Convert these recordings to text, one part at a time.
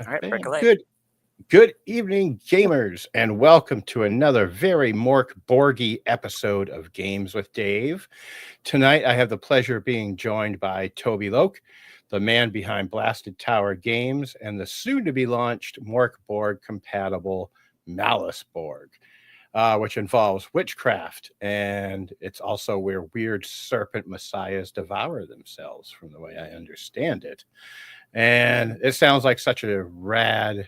All right, Bam. percolate. Good evening, gamers, and welcome to another very Mork Borgy episode of Games with Dave. Tonight, I have the pleasure of being joined by Toby Loc, the man behind Blasted Tower Games, and the soon-to-be launched Mork Borg compatible Malus Borg, which involves witchcraft, and it's also where weird serpent messiahs devour themselves, from the way I understand it. And it sounds like such a rad,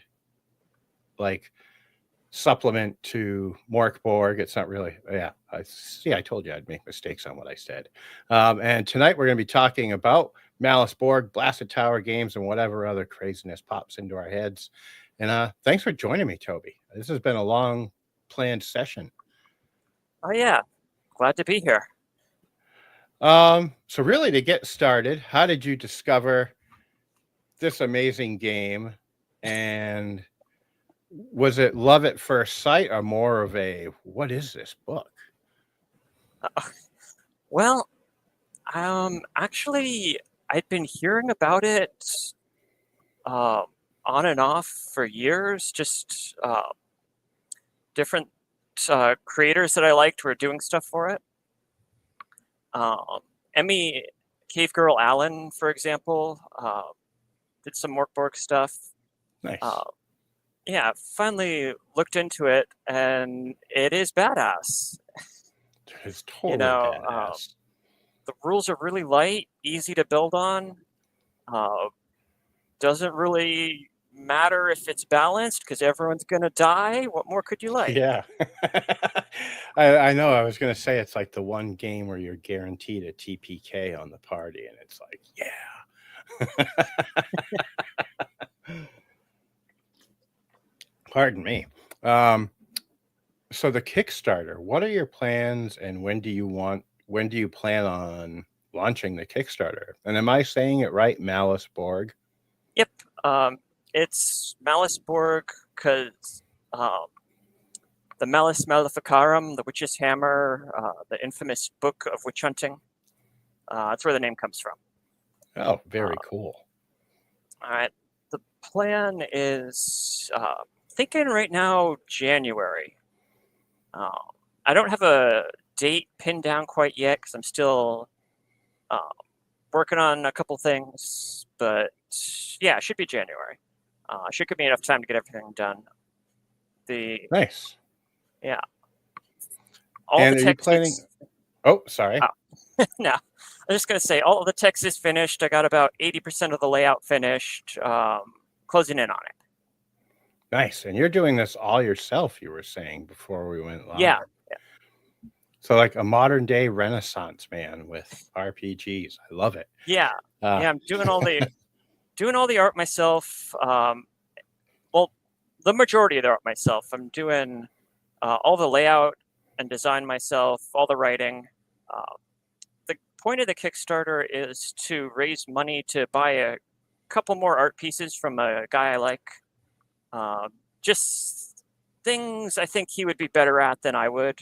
supplement to Mork Borg. It's not really, I told you I'd make mistakes on what I said. And tonight we're going to be talking about Malus Borg, Blasted Tower Games, and whatever other craziness pops into our heads. And thanks for joining me, Toby. This has been a long planned session. Oh yeah, glad to be here. So really, to get started, how did you discover this amazing game? And was it love at first sight, or more of a, what is this book? Well, actually, I'd been hearing about it on and off for years. Just different creators that I liked were doing stuff for it. Emmy Cave Girl Allen, for example, did some Mork Borg stuff. Nice. Yeah, finally looked into it, and it is badass. It's totally badass. The rules are really light, easy to build on. Doesn't really matter if it's balanced because everyone's gonna die. What more could you like? Yeah. I know. I was going to say it's like the one game where you're guaranteed a TPK on the party, and it's like, yeah. Pardon me. So the Kickstarter, what are your plans, and when do you plan on launching the Kickstarter? And am I saying it right, Malus Borg? Yep. It's Malus Borg because the Malus Maleficarum, the Witch's Hammer, the infamous book of witch hunting. That's where the name comes from. Oh, very cool. All right. The plan is thinking right now January. I don't have a date pinned down quite yet because I'm still working on a couple things, but yeah, it should be January. Should give me enough time to get everything done. Nice. Yeah. And are you planning? Oh, sorry. No, I'm just gonna say all of the text is finished. I got about 80% of the layout finished. Closing in on it. Nice. And you're doing this all yourself, you were saying before we went live. Yeah. So like a modern day Renaissance man with RPGs. I love it. Yeah. Yeah, I'm doing all the art myself. Well, the majority of the art myself. I'm doing all the layout and design myself, all the writing. The point of the Kickstarter is to raise money to buy a couple more art pieces from a guy I like. Just things I think he would be better at than I would.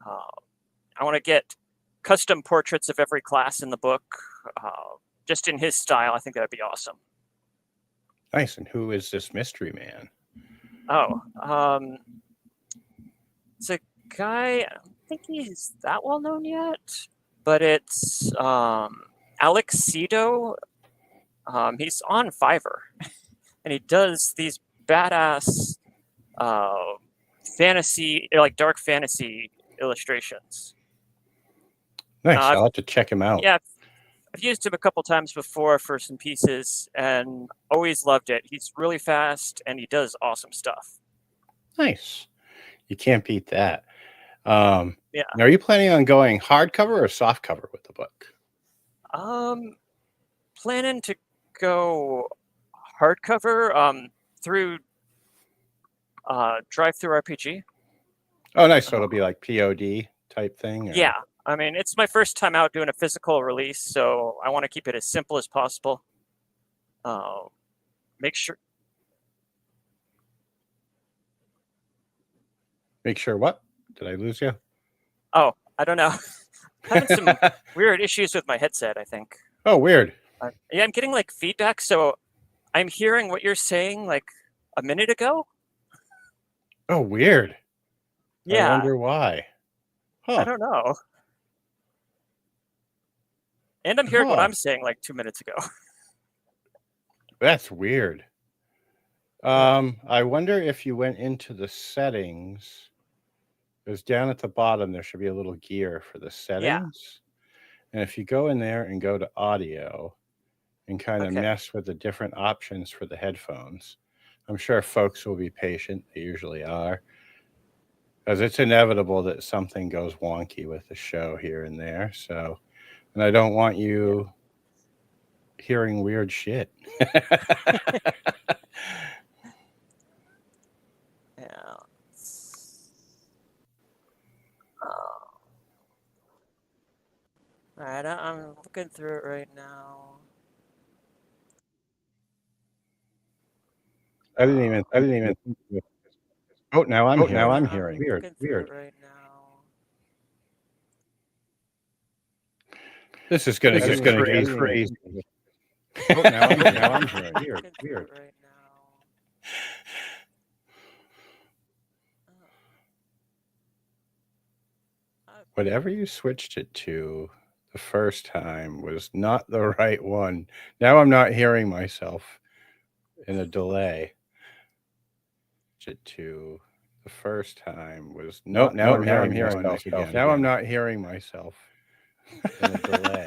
I want to get custom portraits of every class in the book, just in his style. I think that would be awesome. Nice. And who is this mystery man? Oh, it's a guy. I don't think he's that well known yet, but it's Alex Cito. He's on Fiverr, and he does these badass fantasy, like dark fantasy illustrations. Nice. I'll have to check him out. Yeah, I've used him a couple times before for some pieces and always loved it. He's really fast and he does awesome stuff. Nice. You can't beat that. Yeah. Now, are you planning on going hardcover or softcover with the book? Planning to go hardcover through Drive-Through RPG. Oh, nice. So it'll be like POD type thing? Or... Yeah. I mean, it's my first time out doing a physical release, so I want to keep it as simple as possible. Make sure what? Did I lose you? Oh, I don't know. Having some weird issues with my headset, I think. Oh, weird. Yeah, I'm getting like feedback, so I'm hearing what you're saying like a minute ago. Oh, weird. Yeah. I wonder why. Huh. I don't know. And I'm hearing what I'm saying like 2 minutes ago. That's weird. I wonder if you went into the settings. Because down at the bottom, there should be a little gear for the settings. And if you go in there and go to audio and kind of mess with the different options for the headphones, I'm sure folks will be patient. They usually are. Because it's inevitable that something goes wonky with the show here and there. So, and I don't want you hearing weird shit. Yeah. All right, I'm looking through it right now. I didn't even think of it. Oh, now I'm hearing. Weird. Right now. This is going to get crazy. Oh, now I'm hearing. Weird. Right now. Whatever you switched it to the first time was not the right one. Now I'm not hearing myself in a delay. It to the first time was now I'm hearing myself again. Now I'm not hearing myself in a delay.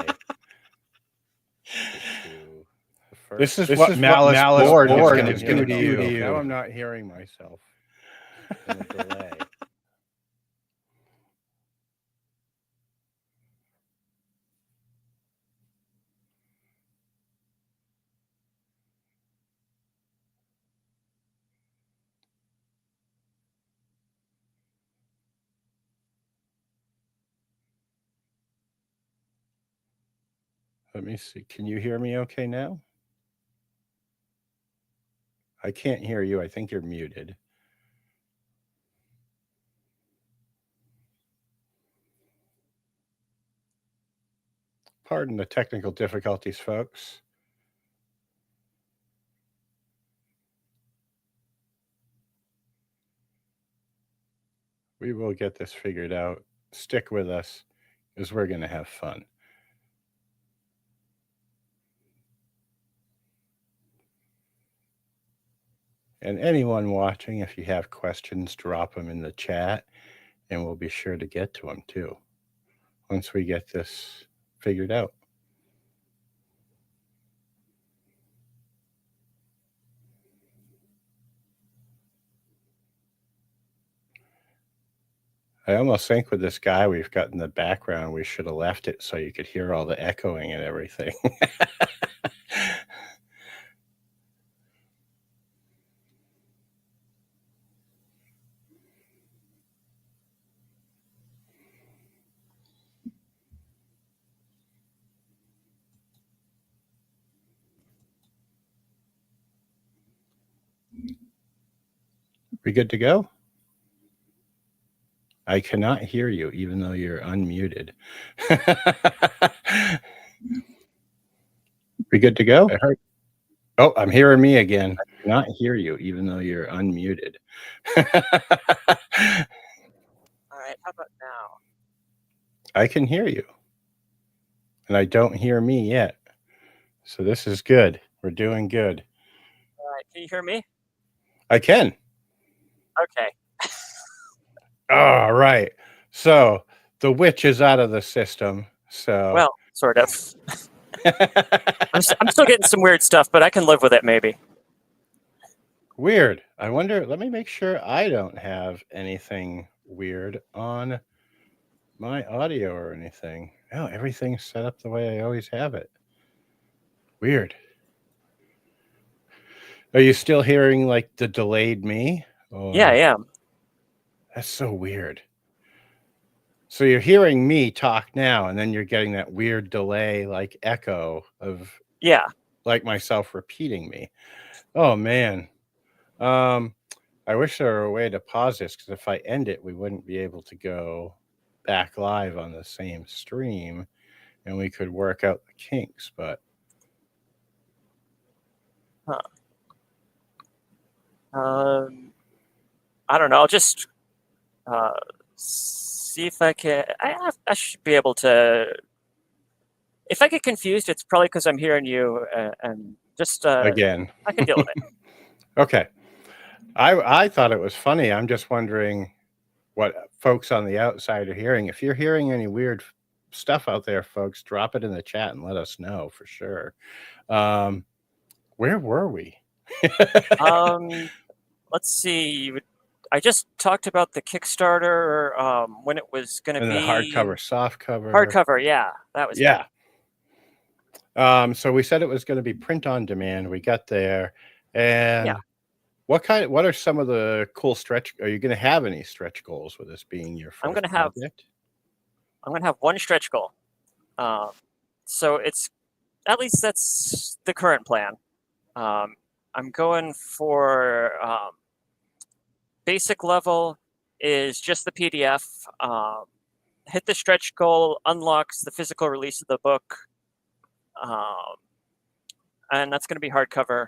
This is what Malus Borg is going to do to you. Now I'm not hearing myself in a delay. Let me see. Can you hear me okay now? I can't hear you. I think you're muted. Pardon the technical difficulties, folks. We will get this figured out. Stick with us, because we're going to have fun. And anyone watching, if you have questions, drop them in the chat, and we'll be sure to get to them too, once we get this figured out. I almost think with this guy we've got in the background, we should have left it so you could hear all the echoing and everything. We good to go? I cannot hear you, even though you're unmuted. We good to go? Oh, I'm hearing me again. I cannot hear you, even though you're unmuted. All right, how about now? I can hear you. And I don't hear me yet. So this is good. We're doing good. All right, can you hear me? I can. Okay. All right. So the witch is out of the system. So well, sort of. I'm still getting some weird stuff, but I can live with it maybe. Weird. I wonder, let me make sure I don't have anything weird on my audio or anything. No, everything's set up the way I always have it. Weird. Are you still hearing like the delayed me? Or... Yeah, I am. That's so weird. So you're hearing me talk now, and then you're getting that weird delay, like echo of like myself repeating me. Oh man. I wish there were a way to pause this, because if I end it, we wouldn't be able to go back live on the same stream, and we could work out the kinks. But I don't know. I'll just see if I can. I should be able to. If I get confused, it's probably because I'm hearing you, and just Again. I can deal with it. Okay. I thought it was funny. I'm just wondering what folks on the outside are hearing. If you're hearing any weird stuff out there, folks, drop it in the chat and let us know for sure. Where were we? Let's see. I just talked about the Kickstarter when it was going to And be then hardcover, softcover. hardcover. Yeah, that was yeah. So we said it was going to be print on demand. We got there, and Yeah. what are some of the cool stretch? Are you going to have any stretch goals with this being your first I'm gonna project? have one stretch goal. So it's at least that's the current plan. I'm going for basic level is just the PDF. Hit the stretch goal unlocks the physical release of the book, and that's going to be hardcover.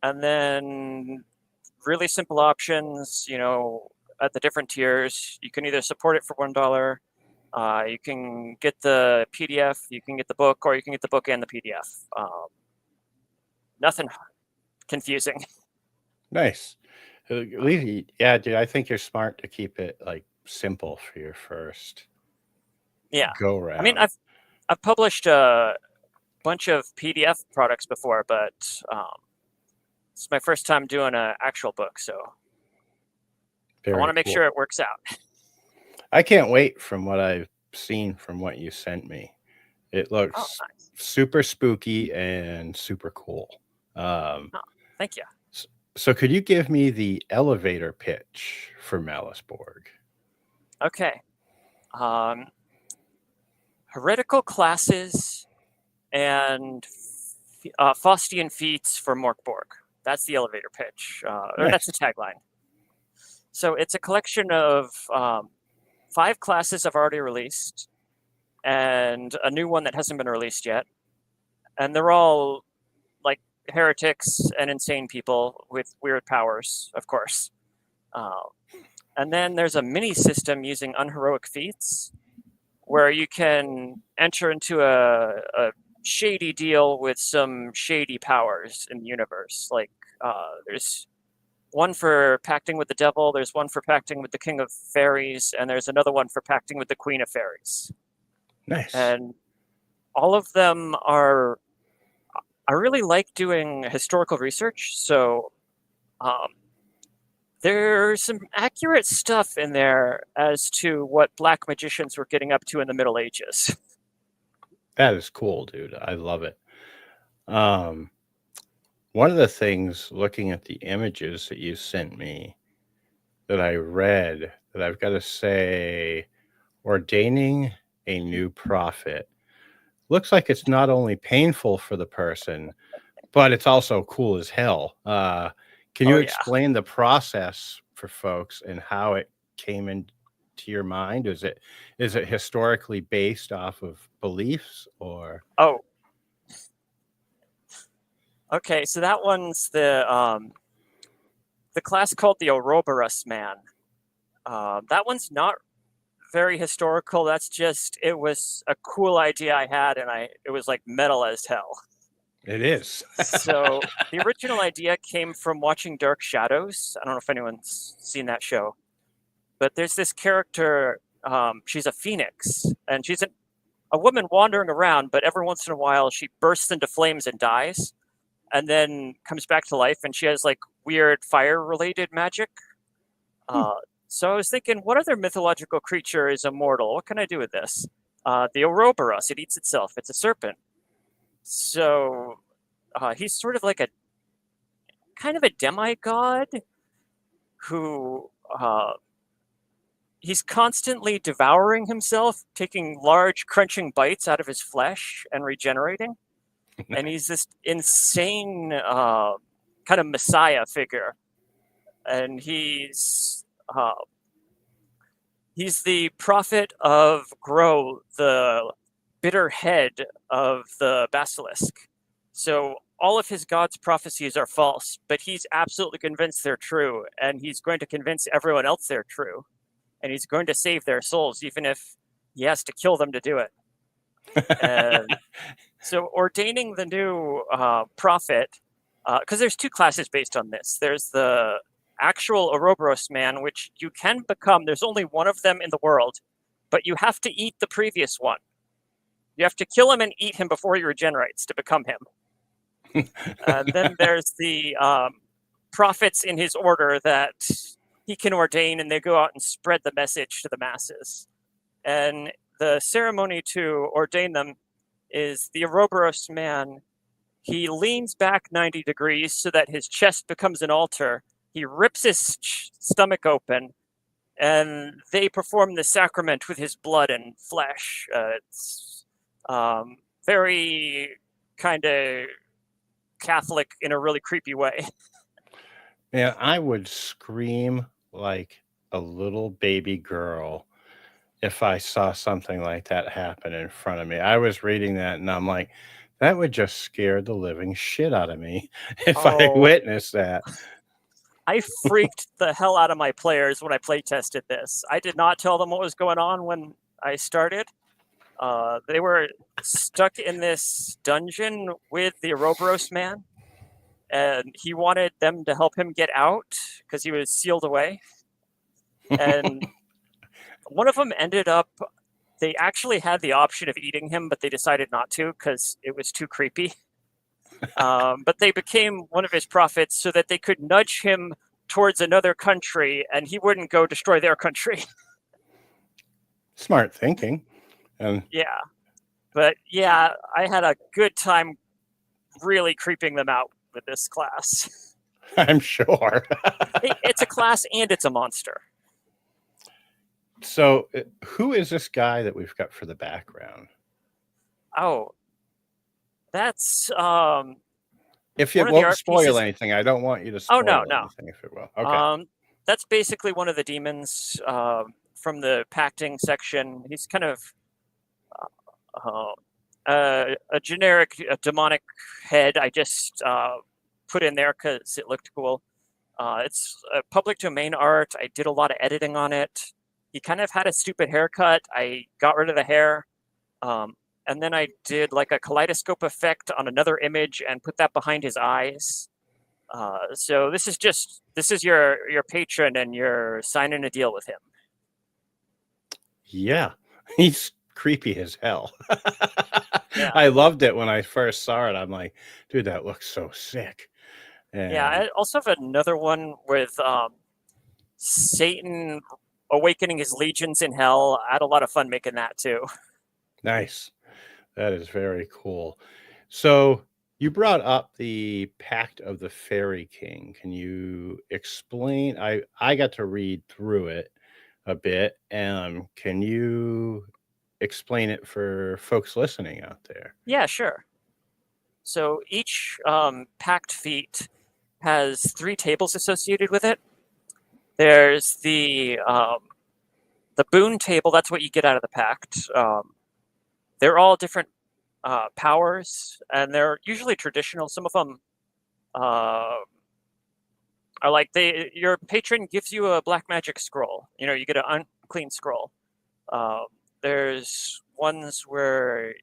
And then really simple options, at the different tiers. You can either support it for $1. You can get the PDF, you can get the book, or you can get the book and the PDF. Nothing confusing. Nice. Yeah, dude, I think you're smart to keep it like simple for your first go round. I mean, I've published a bunch of PDF products before, but it's my first time doing an actual book, so I want to make sure it works out. I can't wait from what I've seen from what you sent me. It looks nice. super spooky and super cool. Thank you. So could you give me the elevator pitch for Malus Borg? Okay. Heretical classes and Faustian feats for Mork Borg. That's the elevator pitch, or that's the tagline. So it's a collection of 5 classes I've already released, and a new one that hasn't been released yet. And they're all like heretics and insane people with weird powers, of course. And then there's a mini system using unheroic feats where you can enter into a shady deal with some shady powers in the universe. Like there's one for pacting with the devil, there's one for pacting with the king of fairies, and there's another one for pacting with the queen of fairies. Nice. And all of them are, I really like doing historical research, so there's some accurate stuff in there as to what black magicians were getting up to in the Middle Ages. That is cool, dude. I love it. One of the things, looking at the images that you sent me, that I read, that I've got to say, ordaining a new prophet looks like it's not only painful for the person, but it's also cool as hell. Can you explain the process for folks and how it came into your mind? Is it historically based off of beliefs, or? Oh, okay. So that one's the class called the Ouroboros Man. That one's not very historical. That's just, it was a cool idea I had, and it was like metal as hell. It is. So the original idea came from watching Dark Shadows. I don't know if anyone's seen that show, but there's this character. She's a phoenix, and she's a woman wandering around, but every once in a while she bursts into flames and dies, and then comes back to life, and she has like weird fire-related magic. So I was thinking, what other mythological creature is immortal? What can I do with this? The Ouroboros, it eats itself. It's a serpent. So he's sort of like a kind of a demigod who he's constantly devouring himself, taking large crunching bites out of his flesh and regenerating. And he's this insane kind of messiah figure. And he's the prophet of Gro, the bitter head of the basilisk. So all of his god's prophecies are false, but he's absolutely convinced they're true, and he's going to convince everyone else they're true, and he's going to save their souls, even if he has to kill them to do it. And so ordaining the new prophet, because there's two classes based on this. There's the actual Ouroboros man, which you can become. There's only one of them in the world, but you have to eat the previous one. You have to kill him and eat him before he regenerates to become him. And then there's the prophets in his order that he can ordain, and they go out and spread the message to the masses. And the ceremony to ordain them is the Ouroboros man. He leans back 90 degrees so that his chest becomes an altar. He rips his stomach open, and they perform the sacrament with his blood and flesh. It's very kind of Catholic in a really creepy way. Man, I would scream like a little baby girl if I saw something like that happen in front of me. I was reading that and I'm like, that would just scare the living shit out of me if I witnessed that. I freaked the hell out of my players when I play tested this. I did not tell them what was going on when I started. They were stuck in this dungeon with the Ouroboros man, and he wanted them to help him get out because he was sealed away. And one of them ended up, they actually had the option of eating him, but they decided not to because it was too creepy. But they became one of his prophets so that they could nudge him towards another country and he wouldn't go destroy their country. Smart thinking. Yeah. But yeah, I had a good time really creeping them out with this class. I'm sure. It's a class and it's a monster. So who is this guy that we've got for the background? Oh, that's if it won't spoil anything, I don't want you to spoil anything if it will. Okay. That's basically one of the demons from the pacting section. He's kind of a generic demonic head I just put in there because it looked cool. It's a public domain art. I did a lot of editing on it. He kind of had a stupid haircut. I got rid of the hair. And then I did like a kaleidoscope effect on another image and put that behind his eyes. So this is your patron, and you're signing a deal with him. Yeah, he's creepy as hell. Yeah. I loved it when I first saw it. I'm like, dude, that looks so sick. And yeah, I also have another one with Satan awakening his legions in hell. I had a lot of fun making that too. Nice. That is very cool. So you brought up the Pact of the Fairy King. Can you explain? I got to read through it a bit. Can you explain it for folks listening out there? Yeah, sure. So each pact feat has 3 tables associated with it. There's the boon table. That's what you get out of the pact. They're all different powers, and they're usually traditional. Some of them are like your patron gives you a black magic scroll. You know, you get an unclean scroll. There's ones where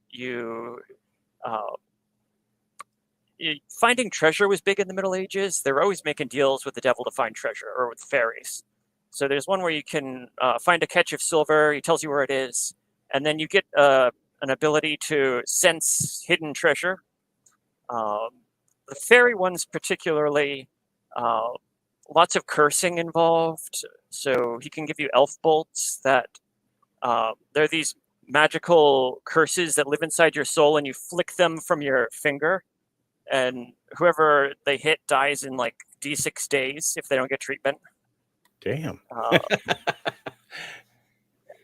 finding treasure was big in the Middle Ages. They were always making deals with the devil to find treasure, or with fairies. So there's one where you can find a catch of silver. He tells you where it is, and then you get an ability to sense hidden treasure. The fairy ones particularly, lots of cursing involved. So he can give you elf bolts that they're these magical curses that live inside your soul, and you flick them from your finger, and whoever they hit dies in like D6 days if they don't get treatment. Damn.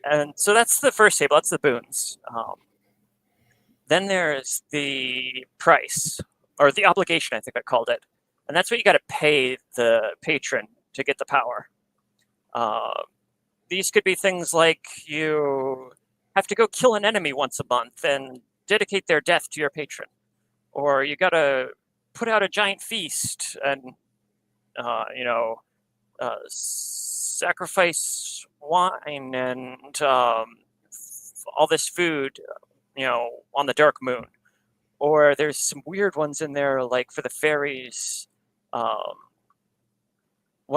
And so that's the first table. That's the boons. Then there's the price, or the obligation, I think I called it. And that's what you got to pay the patron to get the power. These could be things like you have to go kill an enemy once a month and dedicate their death to your patron. Or you got to put out a giant feast and sacrifice wine and all this food, on the dark moon. Or there's some weird ones in there, like for the fairies. One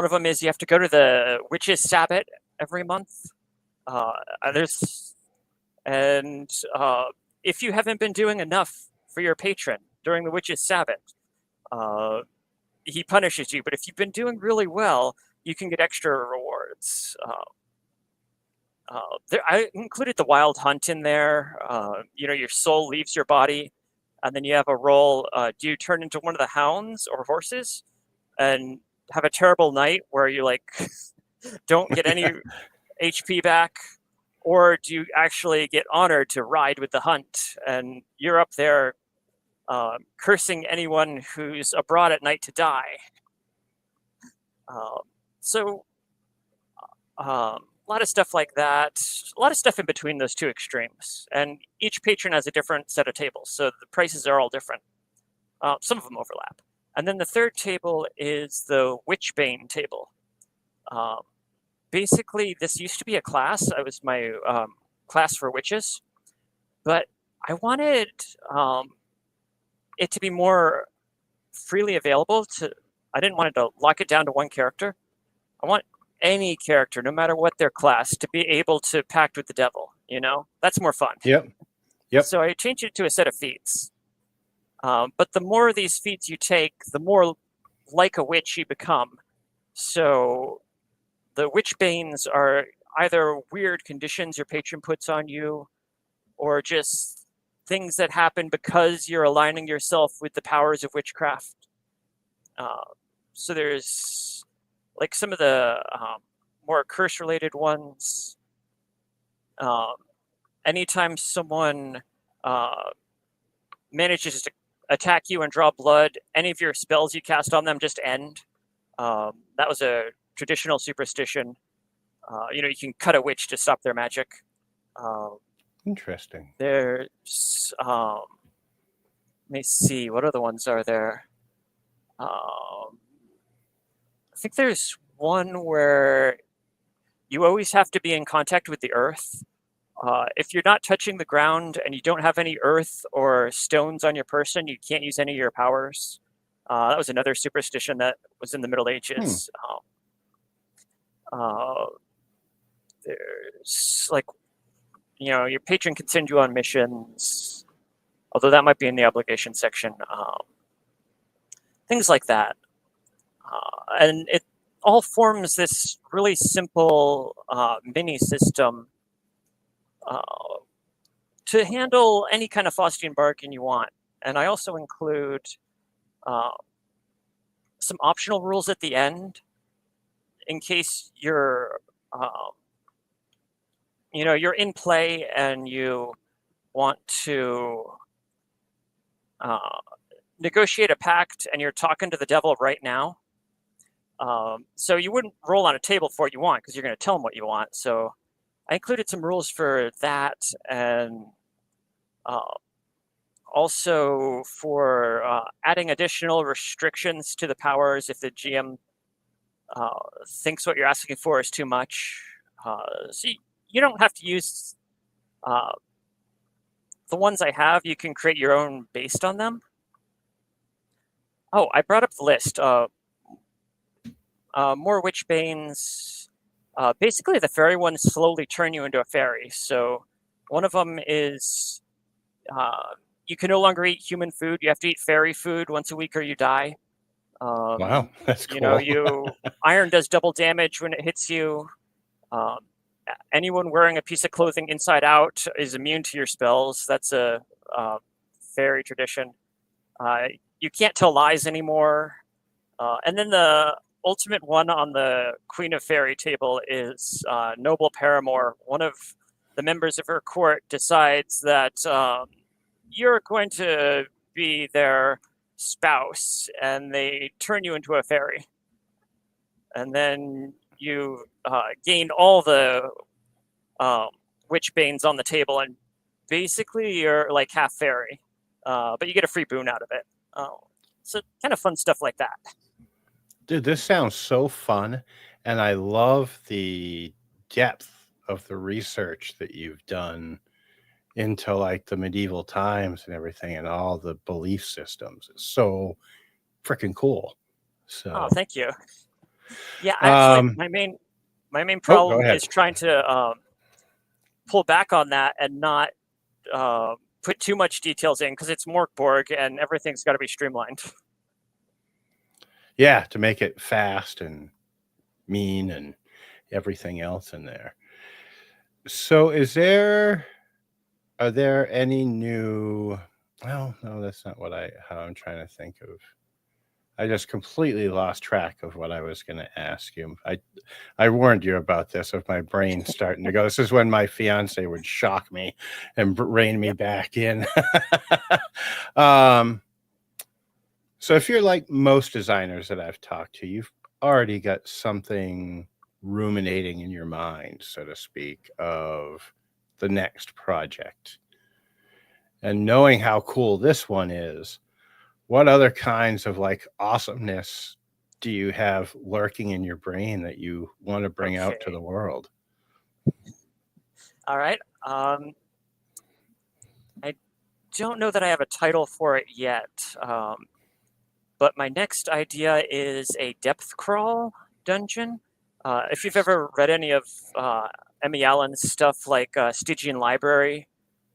of them is you have to go to the witch's sabbat every month. If you haven't been doing enough for your patron during the witch's sabbat, he punishes you. But if you've been doing really well, you can get extra rewards. I included the wild hunt in there. Your soul leaves your body, and then you have a roll. Do you turn into one of the hounds or horses and have a terrible night where you don't get any HP back? Or do you actually get honored to ride with the hunt, and you're up there cursing anyone who's abroad at night to die? A lot of stuff like that. A lot of stuff in between those two extremes. And each patron has a different set of tables, so the prices are all different. Some of them overlap. And then the third table is the Witchbane table. Basically, this used to be a class. I was my class for witches, but I wanted it to be more freely available. I didn't want to lock it down to one character. I want any character, no matter what their class, to be able to pact with the devil. That's more fun. Yep. So I changed it to a set of feats. But the more of these feats you take, the more like a witch you become. So the Witchbanes are either weird conditions your patron puts on you, or just things that happen because you're aligning yourself with the powers of witchcraft. So there's some of the more curse-related ones. Anytime someone manages to attack you and draw blood, any of your spells you cast on them just end. That was a traditional superstition. You can cut a witch to stop their magic. Interesting. There's let me see, what other ones are there? I think there's one where you always have to be in contact with the earth. If you're not touching the ground and you don't have any earth or stones on your person, you can't use any of your powers. That was another superstition that was in the Middle Ages. There's your patron can send you on missions, although that might be in the obligation section. Things like that. And it all forms this really simple mini system to handle any kind of Faustian bargain you want. And I also include some optional rules at the end in case you're in play and you want to negotiate a pact and you're talking to the devil right now. So you wouldn't roll on a table for what you want because you're going to tell him what you want. So I included some rules for that, and also for adding additional restrictions to the powers if the GM thinks what you're asking for is too much. So you don't have to use the ones I have. You can create your own based on them. Oh, I brought up the list. More Witchbanes. Basically, the fairy ones slowly turn you into a fairy. So one of them is you can no longer eat human food. You have to eat fairy food once a week or you die. Wow, that's cool. Iron does double damage when it hits you. Anyone wearing a piece of clothing inside out is immune to your spells. That's a fairy tradition. You can't tell lies anymore. And then the ultimate one on the Queen of Fairy table is Noble Paramour. One of the members of her court decides that you're going to be their spouse, and they turn you into a fairy. And then you gain all the Witchbanes on the table, and basically you're like half fairy, but you get a free boon out of it. So kind of fun stuff like that. Dude, this sounds so fun, and I love the depth of the research that you've done into like the medieval times and everything and all the belief systems. It's so freaking cool. Oh, So, thank you. Yeah, actually, um, my main go problem ahead. is trying to pull back on that and not put too much details in because it's Mork Borg and everything's got to be streamlined. Yeah, to make it fast and mean and everything else in there. So, are there any new? Well, no, that's not how I'm trying to think of. I just completely lost track of what I was going to ask you. I warned you about this of my brain starting to go. This is when my fiance would shock me and rein me Yep. back in. um, so if you're like most designers that I've talked to, you've already got something ruminating in your mind, so to speak, of the next project. And knowing how cool this one is, what other kinds of like awesomeness do you have lurking in your brain that you want to bring out to Okay. the world? All right. I don't know that I have a title for it yet, but my next idea is a depth crawl dungeon. If you've ever read any of Emmy Allen's stuff like Stygian Library,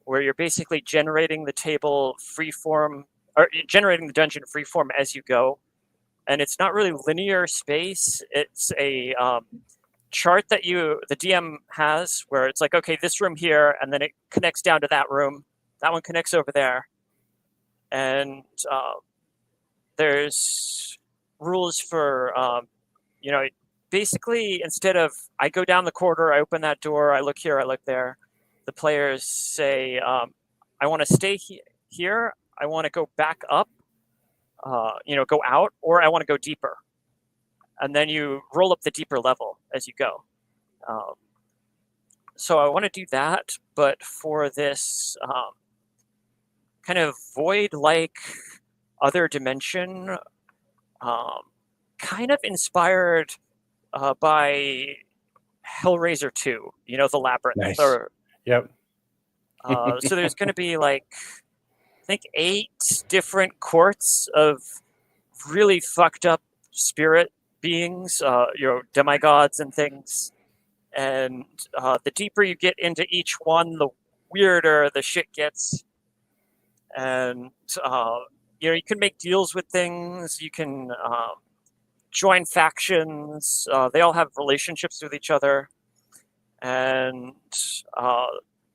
where you're basically generating the table freeform, or generating the dungeon freeform as you go, and it's not really linear space. It's a chart that the DM has where it's like, okay, this room here, and then it connects down to that room. That one connects over there, and there's rules for basically instead of I go down the corridor, I open that door, I look here, I look there. The players say, I want to stay here, I want to go back up, go out, or I want to go deeper. And then you roll up the deeper level as you go. So I want to do that, but for this kind of void-like other dimension, kind of inspired by Hellraiser 2, the Labyrinth. Nice. Yep. So there's going to be like, I think 8 different courts of really fucked up spirit beings, demigods and things. And the deeper you get into each one, the weirder the shit gets. And you can make deals with things. You can join factions. They all have relationships with each other, and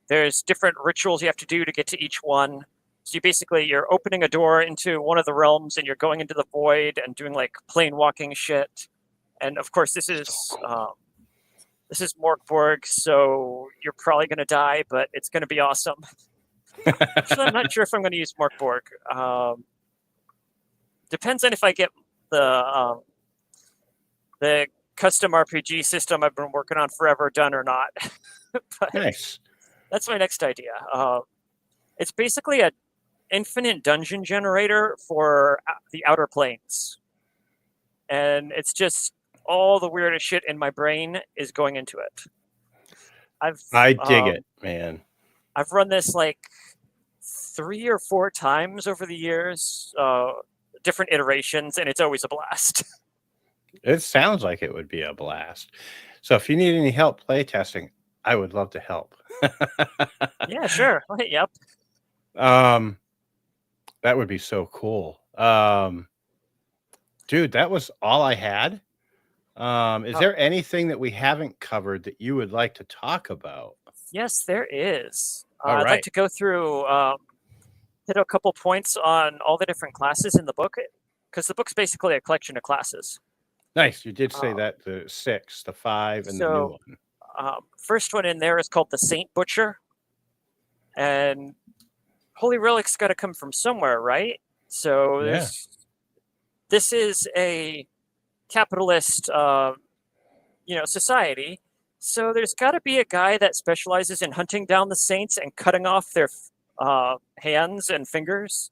there's different rituals you have to do to get to each one. So you're opening a door into one of the realms, and you're going into the void and doing like plane walking shit. And of course, this is Mork Borg, so you're probably going to die, but it's going to be awesome. Actually, I'm not sure if I'm going to use Mork Borg. Depends on if I get the custom RPG system I've been working on forever done or not. But Nice. that's my next idea. It's basically an infinite dungeon generator for the outer planes. And it's just all the weirdest shit in my brain is going into it. I dig it, man. I've run this like 3 or 4 times over the years, different iterations, and it's always a blast. It sounds like it would be a blast. So if you need any help playtesting, I would love to help. Yeah, sure. Yep. That would be so cool. Dude, that was all I had. Is there anything that we haven't covered that you would like to talk about? Yes, there is. All I'd like right. to go through, hit a couple points on all the different classes in the book, because the book's basically a collection of classes. Nice. You did say that the 6, the 5, and the new one. First one in there is called the Saint Butcher, and Holy Relic's got to come from somewhere, right? So this is a capitalist, society. So there's got to be a guy that specializes in hunting down the saints and cutting off their hands and fingers,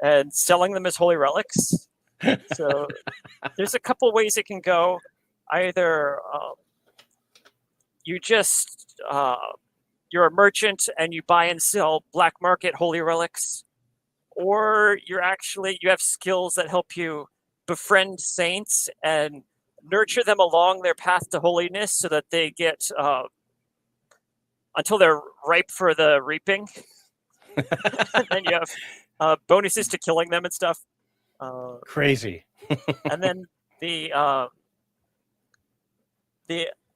and selling them as holy relics. So there's a couple ways it can go. Either you just you're a merchant and you buy and sell black market holy relics, or you have skills that help you befriend saints and nurture them along their path to holiness so that they get until they're ripe for the reaping. And then you have bonuses to killing them and stuff. Crazy. And then the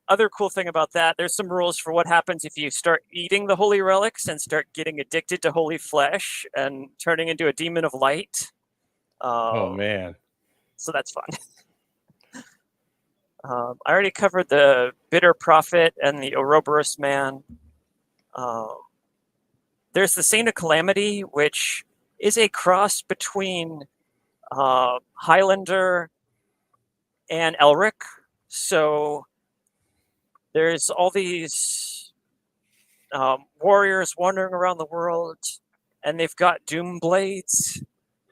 other cool thing about that, there's some rules for what happens if you start eating the holy relics and start getting addicted to holy flesh and turning into a demon of light. Oh man. So that's fun. I already covered the bitter prophet and the Ouroboros man. There's the Saint of Calamity, which is a cross between Highlander and Elric. So there's all these warriors wandering around the world, and they've got doom blades,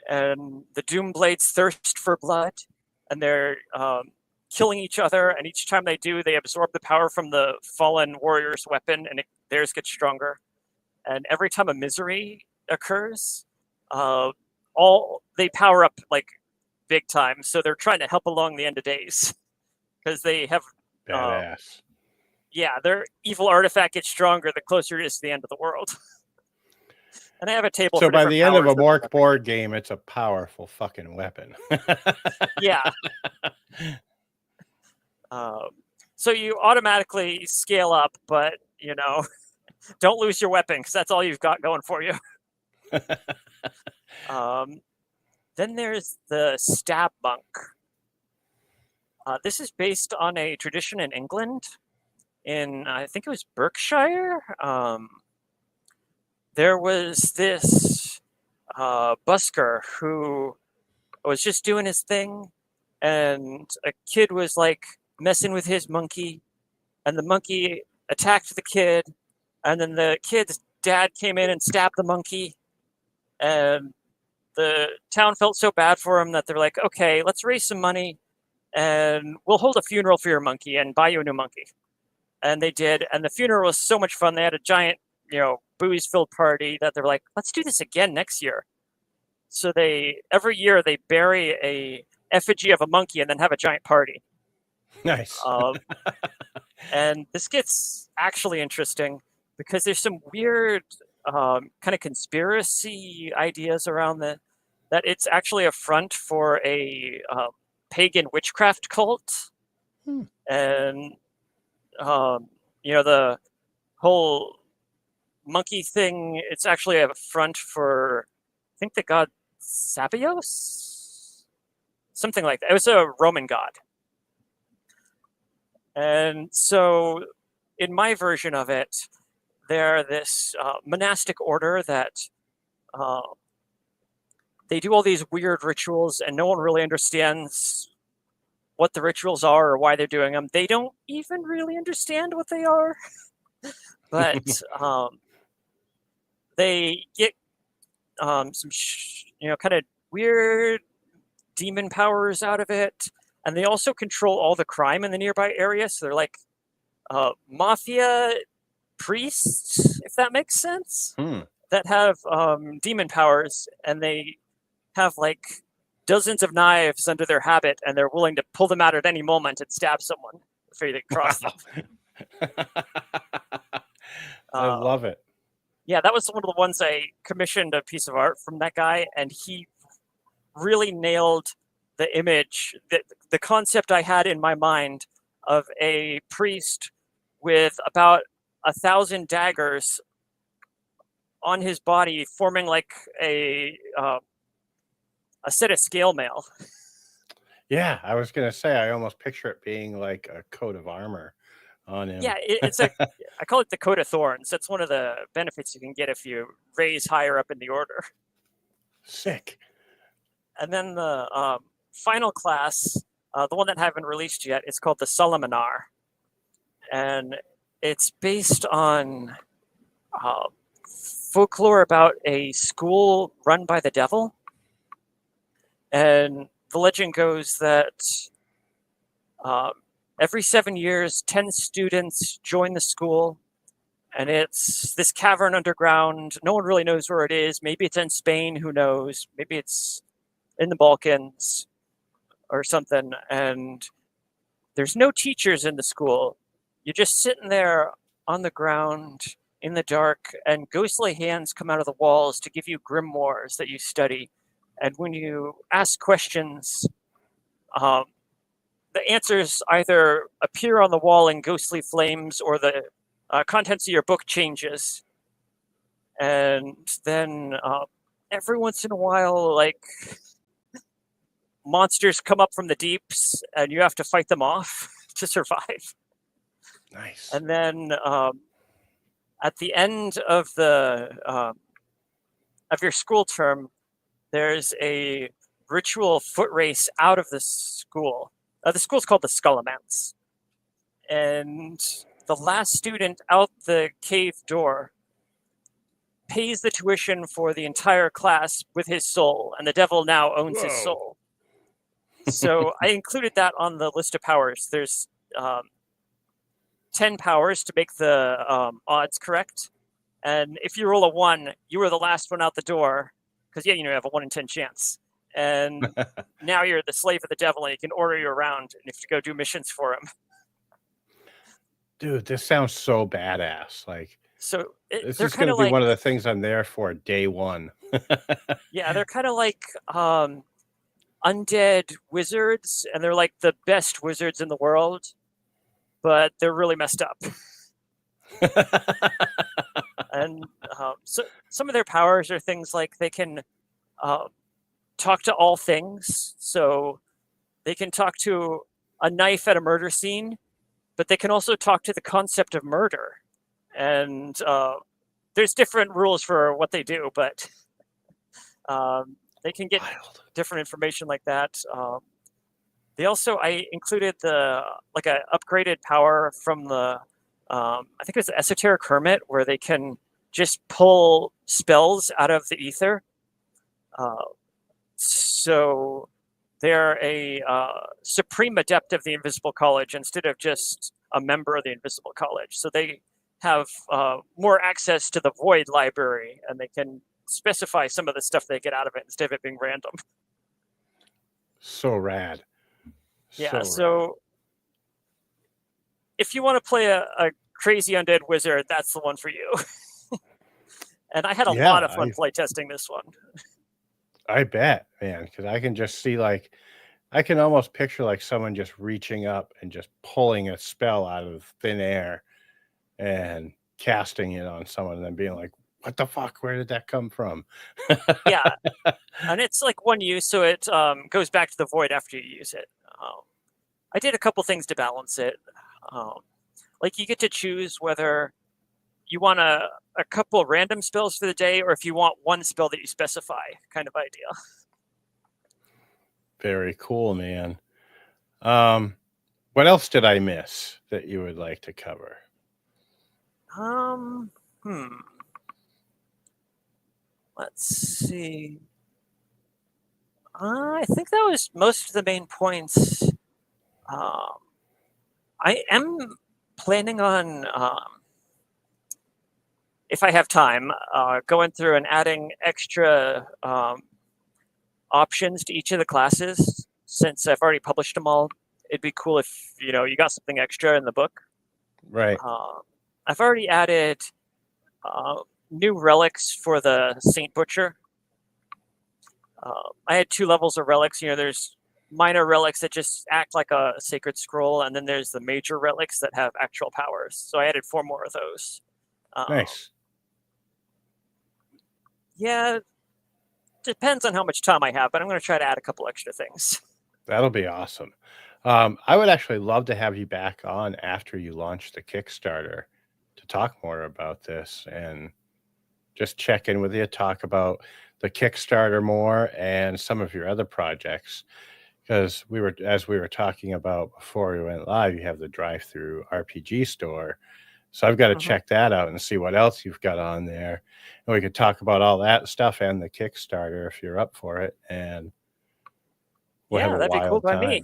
and the doom blades thirst for blood, and they're killing each other, and each time they do, they absorb the power from the fallen warrior's weapon, and theirs gets stronger. And every time a misery occurs, they power up like big time. So they're trying to help along the end of days because they have badass. Yeah, their evil artifact gets stronger the closer it is to the end of the world. And I have a table. So for by the end of a Mork Mork Borg game, it's a powerful fucking weapon. Yeah. So you automatically scale up, but don't lose your weapon because that's all you've got going for you. Then there's the stab monk. This is based on a tradition in England. In I think it was Berkshire. There was this busker who was just doing his thing, and a kid was like messing with his monkey, and the monkey attacked the kid, and then the kid's dad came in and stabbed the monkey, and the town felt so bad for him that they're like, okay, let's raise some money and we'll hold a funeral for your monkey and buy you a new monkey. And they did, and the funeral was so much fun. They had a giant booze-filled party that they're like, let's do this again next year. So every year they bury a effigy of a monkey and then have a giant party. Nice. And this gets actually interesting because there's some weird kind of conspiracy ideas around that it's actually a front for a pagan witchcraft cult. And the whole monkey thing, it's actually a front for, I think, the god Sabios? Something like that. It was a Roman god. And so in my version of it, they're this monastic order that they do all these weird rituals and no one really understands what the rituals are or why they're doing them. They don't even really understand what they are. But they get some kind of weird demon powers out of it, and they also control all the crime in the nearby area. So they're like mafia priests, if that makes sense, that have demon powers, and they have like dozens of knives under their habit, and they're willing to pull them out at any moment and stab someone before they cross them. I love it. Yeah, that was one of the ones I commissioned a piece of art from that guy, and he really nailed the image, the concept I had in my mind of a priest with about 1,000 daggers on his body, forming like a set of scale mail. Yeah, I was gonna say I almost picture it being like a coat of armor on him. Yeah, I call it the coat of thorns. That's one of the benefits you can get if you raise higher up in the order. Sick. And then the final class, the one that I haven't released yet, is called the Solomonar. And it's based on folklore about a school run by the devil. And the legend goes that every 7 years, 10 students join the school, and it's this cavern underground. No one really knows where it is. Maybe it's in Spain, who knows? Maybe it's in the Balkans or something. And there's no teachers in the school. You're just sitting there on the ground in the dark, and ghostly hands come out of the walls to give you grimoires that you study. And when you ask questions, the answers either appear on the wall in ghostly flames, or the contents of your book changes. And then every once in a while, like, monsters come up from the deeps, and you have to fight them off to survive. Nice. And then at the end of your school term, there's a ritual foot race out of the school. The school's called the Skullomance. And the last student out the cave door pays the tuition for the entire class with his soul, and the devil now owns his soul. So I included that on the list of powers. There's 10 powers to make the odds correct. And if you roll a 1, you were the last one out the door, because, you have a 1 in 10 chance. And now you're the slave of the devil, and he can order you around, and you have to go do missions for him. Dude, this sounds so badass. Like, so this they're is kind going of to be like, one of the things I'm there for day one. yeah, they're kind of like undead wizards, and they're like the best wizards in the world, but they're really messed up. And so some of their powers are things like they can talk to all things. So they can talk to a knife at a murder scene, but they can also talk to the concept of murder. And there's different rules for what they do, but they can get different information like that. They also, I included a upgraded power from the, I think it was the Esoteric Hermit, where they can just pull spells out of the ether. So they're a supreme adept of the Invisible College instead of just a member of the Invisible College. So they have more access to the Void Library, and they can specify some of the stuff they get out of it instead of it being random. So rad. Yeah, so if you want to play a crazy undead wizard, that's the one for you. And I had a lot of fun playtesting this one. I bet, man, because I can just see, like, I can almost picture like someone just reaching up and just pulling a spell out of thin air and casting it on someone and then being like, what the fuck? Where did that come from? Yeah. And it's like one use, so it goes back to the void after you use it. I did a couple things to balance it. Like, you get to choose whether you want a couple of random spells for the day, or if you want one spell that you specify, kind of idea. Very cool, man. What else did I miss that you would like to cover? Let's see. I think that was most of the main points. I am planning on, if I have time, going through and adding extra options to each of the classes. Since I've already published them all, it'd be cool if you got something extra in the book. Right. I've already added new relics for the Saint Butcher. I had 2 levels of relics. There's minor relics that just act like a sacred scroll, and then there's the major relics that have actual powers. So I added 4 more of those. Nice. Yeah, depends on how much time I have, but I'm going to try to add a couple extra things. That'll be awesome. I would actually love to have you back on after you launch the Kickstarter to talk more about this and just check in with you, talk about the Kickstarter more and some of your other projects. Because as we were talking about before we went live, you have the drive-through RPG store. So I've got to check that out and see what else you've got on there. And we could talk about all that stuff and the Kickstarter if you're up for it. And We'll have Yeah, a that'd be cool wild by time. me.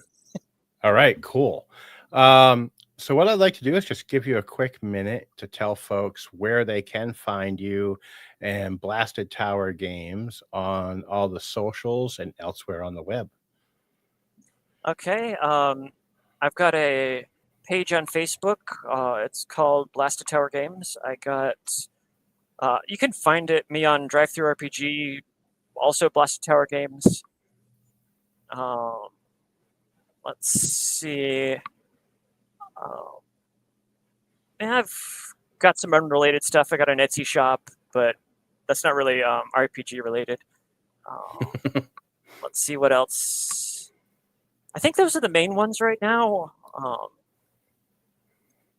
All right, cool. So what I'd like to do is just give you a quick minute to tell folks where they can find you and Blasted Tower Games on all the socials and elsewhere on the web. Okay. I've got a page on Facebook. It's called Blasted Tower Games. I got. You can find me on Drive-Thru RPG, also Blasted Tower Games. Let's see. I've got some unrelated stuff. I got an Etsy shop, but that's not really RPG related. Let's see what else. I think those are the main ones right now.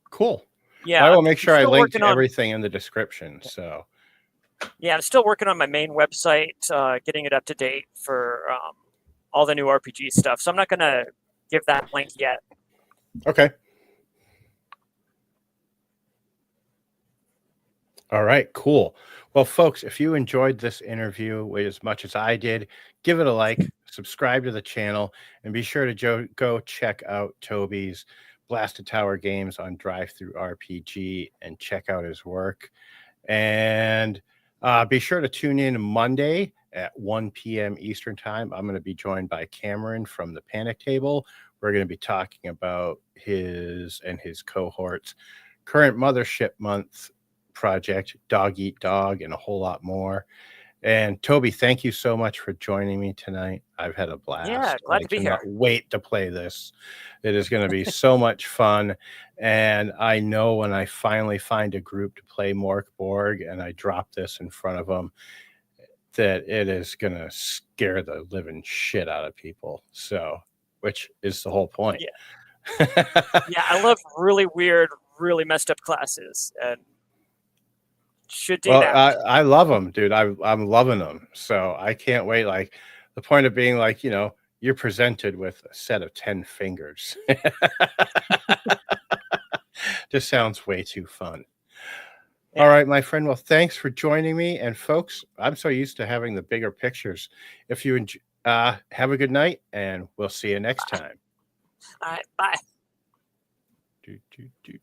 Cool. Yeah, Well, I will I'm make sure I still link to working on. everything in the description. So Yeah, I'm still working on my main website, getting it up to date for all the new RPG stuff. So I'm not gonna give that link yet. okay. All right, cool. Well, folks, if you enjoyed this interview as much as I did, give it a like, subscribe to the channel, and be sure to go check out Toby's Blasted Tower Games on Drive-Thru RPG and check out his work. And be sure to tune in Monday at 1 p.m. Eastern Time. I'm going to be joined by Cameron from the Panic Table. We're going to be talking about his and his cohorts' current Mothership Month project, Dog Eat Dog, and a whole lot more. And Toby, thank you so much for joining me tonight. I've had a blast. Yeah, glad to be here. I cannot wait to play this. It is going to be so much fun. And I know when I finally find a group to play Mork Borg and I drop this in front of them, that it is going to scare the living shit out of people. So, which is the whole point. Yeah. Yeah, I love really weird, really messed up classes, and should do Well, that. I love them, dude. I'm loving them. So I can't wait. Like the point of being like, you're presented with a set of 10 fingers. Just sounds way too fun. Yeah. All right, my friend. Well, thanks for joining me. And folks, I'm so used to having the bigger pictures. If you have a good night, and we'll see you next time. All right, bye. Do, do, do.